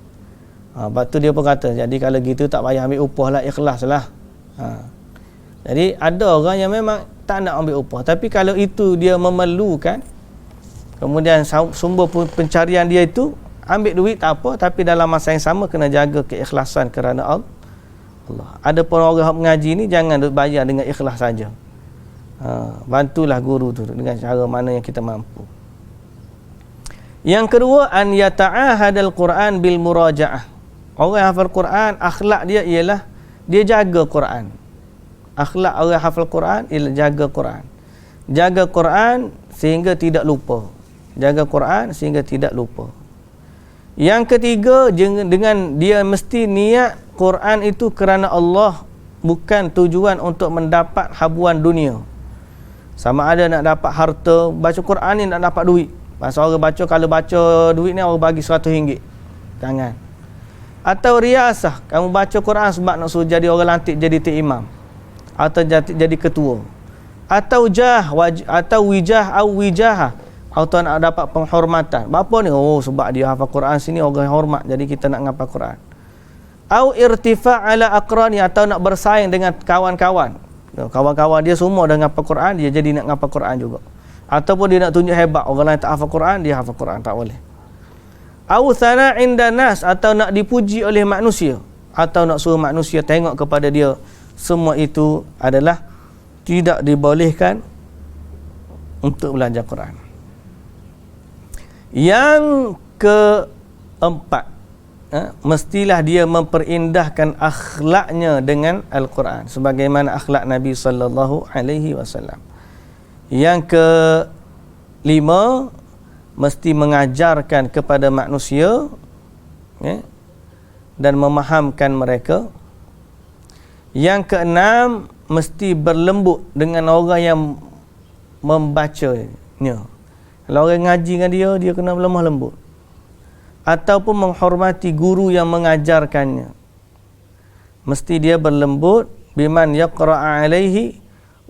Lepas tu dia pun kata, jadi kalau gitu tak payah ambil upah lah, ikhlas lah. Jadi ada orang yang memang tak nak ambil upah, tapi kalau itu dia memerlukan, kemudian sumber pencarian dia itu ambil duit tak apa, tapi dalam masa yang sama kena jaga keikhlasan kerana Allah. Ada pun orang mengaji ni jangan bayar dengan ikhlas saja. Bantulah guru tu dengan cara mana yang kita mampu. Yang kedua, an yata'ahadal Quran bil murajaah. Orang yang hafal Quran, akhlak dia ialah dia jaga Quran. Akhlak orang hafal Quran ialah jaga Quran. Jaga Quran sehingga tidak lupa. Jaga Quran sehingga tidak lupa. Yang ketiga, dengan dia mesti niat Quran itu kerana Allah, bukan tujuan untuk mendapat habuan dunia. Sama ada nak dapat harta, baca Quran ni nak dapat duit. Pasal orang baca, kalau baca duit ni orang bagi RM100. Jangan. Atau riasah, kamu baca Quran sebab nak suruh jadi orang lantik, jadi imam. atau jadi ketua, atau atau wijah atau nak dapat penghormatan. Bapa ni sebab dia hafal Quran sini orang hormat, jadi kita nak ngapal Quran. Au irtifa' ala aqrani, atau nak bersaing dengan kawan-kawan. Kawan-kawan dia semua dah ngapal Quran, dia jadi nak ngapal Quran juga. Ataupun dia nak tunjuk hebat, orang lain tak hafal Quran, dia hafal Quran, tak boleh. Au thana'in dan nas, atau nak dipuji oleh manusia, atau nak suruh manusia tengok kepada dia. Semua itu adalah tidak dibolehkan untuk belajar Quran. Yang keempat, mestilah dia memperindahkan akhlaknya dengan Al-Quran sebagaimana akhlak Nabi sallallahu alaihi wasallam. Yang kelima, mesti mengajarkan kepada manusia dan memahamkan mereka. Yang keenam, mesti berlembut dengan orang yang membacanya. Kalau orang ngaji dengan dia kena lemah lembut. Ataupun menghormati guru yang mengajarkannya. Mesti dia berlembut biman yaqra'a alaihi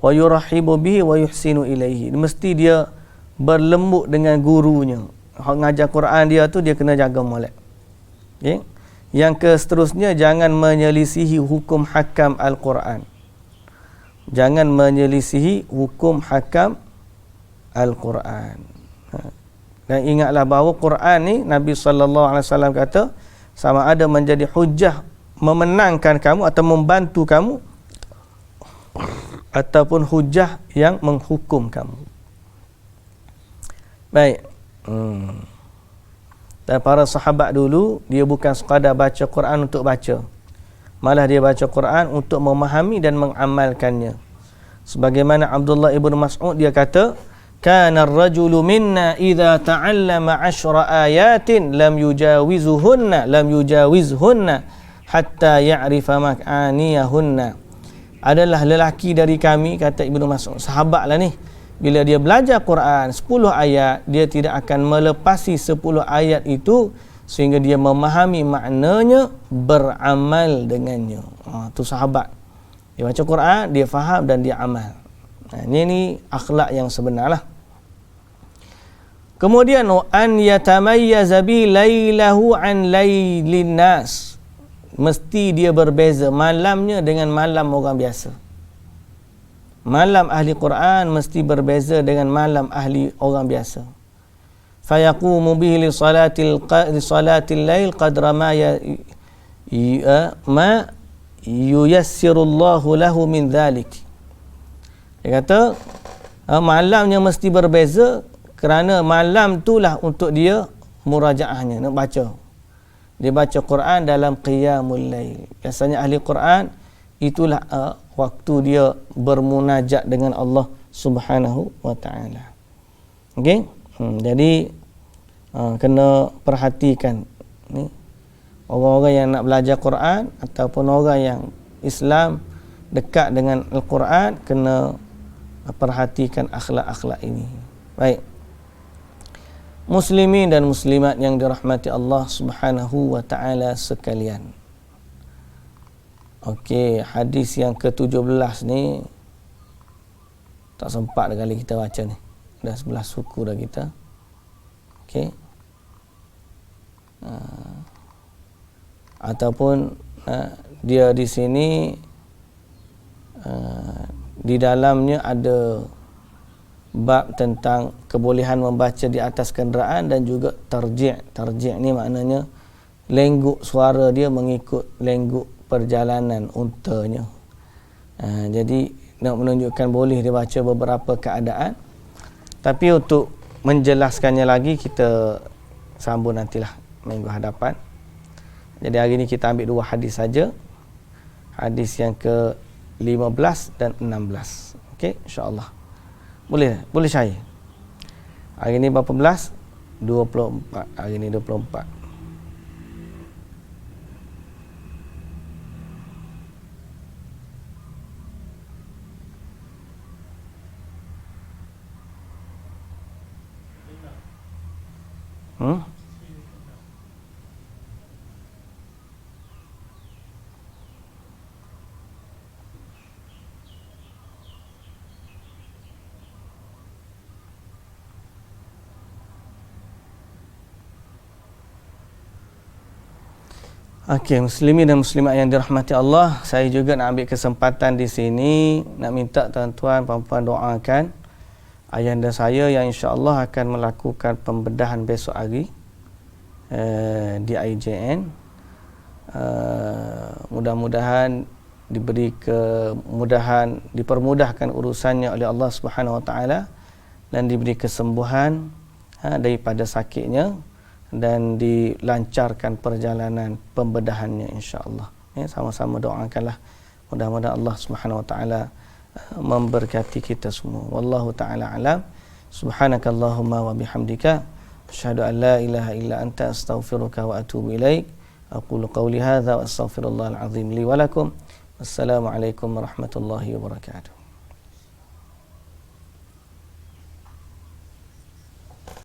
wa yurahibu bihi wa yuhsinu ilaihi. Mesti dia berlembut dengan gurunya. Hak ngajar Quran dia tu dia kena jaga molek. Okay? Yang seterusnya, jangan menyelisihi hukum hakam Al-Quran. Jangan menyelisihi hukum hakam Al-Quran. Dan ingatlah bahawa Quran ni Nabi SAW kata sama ada menjadi hujah memenangkan kamu atau membantu kamu, ataupun hujah yang menghukum kamu. Baik. Dan para sahabat dulu, dia bukan sekadar baca Quran untuk baca, malah dia baca Quran untuk memahami dan mengamalkannya. Sebagaimana Abdullah ibn Mas'ud, dia kata, kana ar-rajulu minna idza ta'allama 10 ayatin lam yujawizhunna hatta ya'rifa ma'aniyahunna. Adalah lelaki dari kami, kata Ibnu Mas'ud, sahabatlah ni, bila dia belajar Quran 10 ayat, dia tidak akan melepasi 10 ayat itu sehingga dia memahami maknanya, beramal dengannya. Tu sahabat. Dia baca Quran, dia faham dan dia amal. Ini akhlak yang sebenarlah. Kemudian an yatamayyaza bi lailahu an lailin nas. Mesti dia berbeza malamnya dengan malam orang biasa. Malam ahli Quran mesti berbeza dengan malam ahli orang biasa. Fayaqumu bihi li salatil lail qadra ma yuyassirullahu lahu min dhalik. Dia kata malamnya mesti berbeza kerana malam itulah untuk dia murajaahnya, nak baca. Dia baca Quran dalam qiyamul lail. Biasanya ahli Quran itulah waktu dia bermunajat dengan Allah Subhanahu wa taala. Okey? Jadi kena perhatikan ni orang-orang yang nak belajar Quran ataupun orang yang Islam dekat dengan Al-Quran, kena perhatikan akhlak-akhlak ini. Baik. Muslimin dan muslimat yang dirahmati Allah Subhanahu wa taala sekalian. Okey, hadis yang ke-17 ni tak sempat dah kali kita baca ni. Dah 11 suku dah kita. Okey. Ataupun dia di sini di dalamnya ada bab tentang kebolehan membaca di atas kenderaan dan juga tarji'. Tarji' ni maknanya lengguk suara dia mengikut lengguk perjalanan untanya. Jadi nak menunjukkan boleh dia baca beberapa keadaan. Tapi untuk menjelaskannya lagi kita sambung nantilah minggu hadapan. Jadi hari ini kita ambil 2 hadis saja. Hadis yang ke-15 dan 16. Okey, insya-Allah. Boleh syahir. Hari ini berapa belas? 24. Hari ini 24. Okey, muslimin dan muslimat yang dirahmati Allah, saya juga nak ambil kesempatan di sini nak minta tuan-tuan puan-puan doakan ayahanda saya yang insya-Allah akan melakukan pembedahan besok hari di IJN. Mudah-mudahan diberi kemudahan, dipermudahkan urusannya oleh Allah Subhanahu Wa Taala dan diberi kesembuhan daripada sakitnya dan dilancarkan perjalanan pembedahannya insya-Allah. Sama-sama doakanlah mudah-mudahan Allah Subhanahu Wa Taala memberkati kita semua. Wallahu taala alam. Subhanakallahumma wa bihamdika asyhadu an la ilaha illa anta astaghfiruka wa atubu ilaik. Aqulu qawli hadza wa astaghfirullahal azim li wa lakum. Wassalamu alaikum warahmatullahi wabarakatuh.